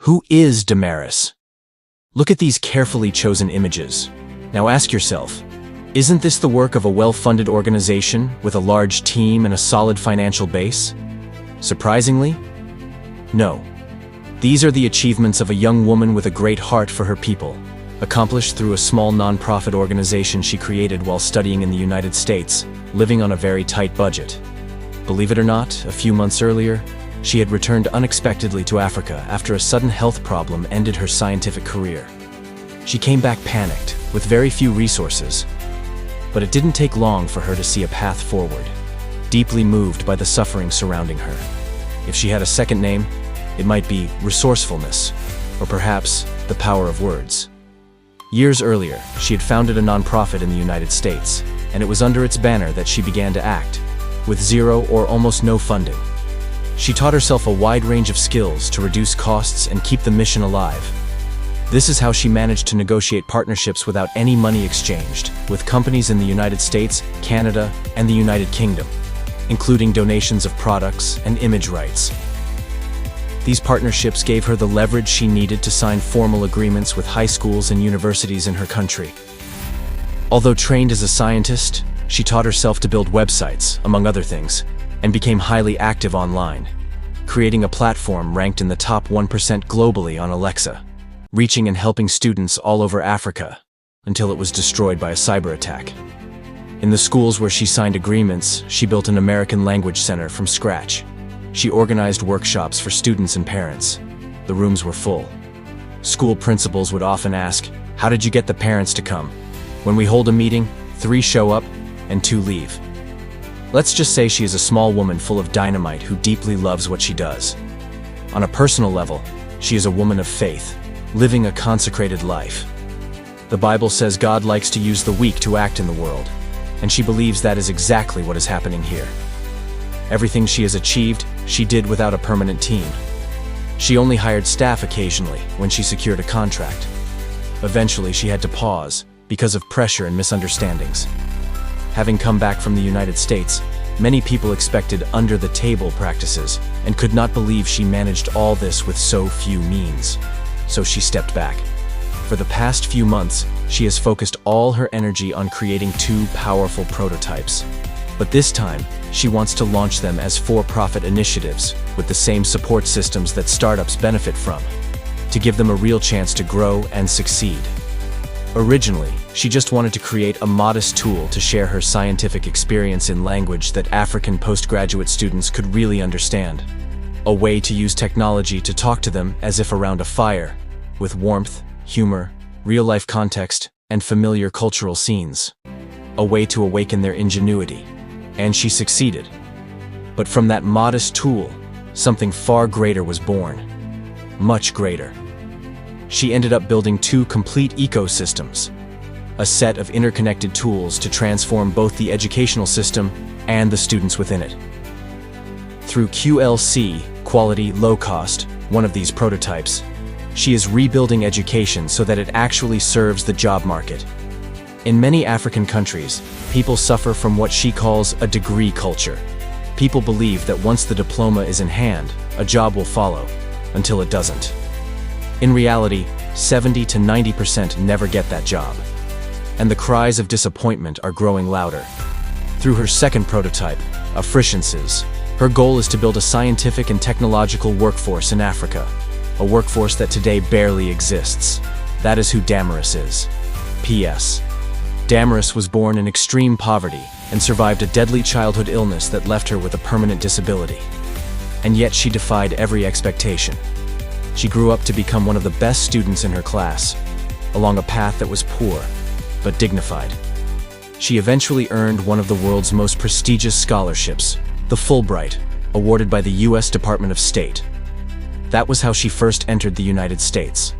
Who is Damaris? Look at these carefully chosen images. Now ask yourself, isn't this the work of a well-funded organization with a large team and a solid financial base? Surprisingly, no. These are the achievements of a young woman with a great heart for her people, accomplished through a small non-profit organization she created while studying in the United States, living on a very tight budget. Believe it or not, a few months earlier, she had returned unexpectedly to Africa after a sudden health problem ended her scientific career. She came back panicked, with very few resources. But it didn't take long for her to see a path forward, deeply moved by the suffering surrounding her. If she had a second name, it might be resourcefulness, or perhaps the power of words. Years earlier, she had founded a nonprofit in the United States, and it was under its banner that she began to act, with zero or almost no funding. She taught herself a wide range of skills to reduce costs and keep the mission alive. This is how she managed to negotiate partnerships without any money exchanged, with companies in the United States, Canada, and the United Kingdom, including donations of products and image rights. These partnerships gave her the leverage she needed to sign formal agreements with high schools and universities in her country. Although trained as a scientist, she taught herself to build websites, among other things, and became highly active online, creating a platform ranked in the top 1% globally on Alexa, reaching and helping students all over Africa, until it was destroyed by a cyber attack. In the schools where she signed agreements, she built an American language center from scratch. She organized workshops for students and parents. The rooms were full. School principals would often ask, "How did you get the parents to come?" When we hold a meeting, 3 show up and 2 leave. Let's just say she is a small woman full of dynamite who deeply loves what she does. On a personal level, she is a woman of faith, living a consecrated life. The Bible says God likes to use the weak to act in the world, and she believes that is exactly what is happening here. Everything she has achieved, she did without a permanent team. She only hired staff occasionally when she secured a contract. Eventually, she had to pause because of pressure and misunderstandings. Having come back from the United States, many people expected under-the-table practices and could not believe she managed all this with so few means. So she stepped back. For the past few months, she has focused all her energy on creating 2 powerful prototypes. But this time, she wants to launch them as for-profit initiatives with the same support systems that startups benefit from, to give them a real chance to grow and succeed. Originally, she just wanted to create a modest tool to share her scientific experience in language that African postgraduate students could really understand. A way to use technology to talk to them as if around a fire, with warmth, humor, real-life context, and familiar cultural scenes. A way to awaken their ingenuity. And she succeeded. But from that modest tool, something far greater was born. Much greater. She ended up building 2 complete ecosystems, a set of interconnected tools to transform both the educational system and the students within it. Through QLC, quality, low cost, one of these prototypes, she is rebuilding education so that it actually serves the job market. In many African countries, people suffer from what she calls a degree culture. People believe that once the diploma is in hand, a job will follow, until it doesn't. In reality, 70 to 90% never get that job. And the cries of disappointment are growing louder. Through her second prototype, Efficiencies, her goal is to build a scientific and technological workforce in Africa, a workforce that today barely exists. That is who Damaris is. P.S. Damaris was born in extreme poverty and survived a deadly childhood illness that left her with a permanent disability. And yet she defied every expectation. She grew up to become one of the best students in her class, along a path that was poor, but dignified. She eventually earned one of the world's most prestigious scholarships, the Fulbright, awarded by the U.S. Department of State. That was how she first entered the United States.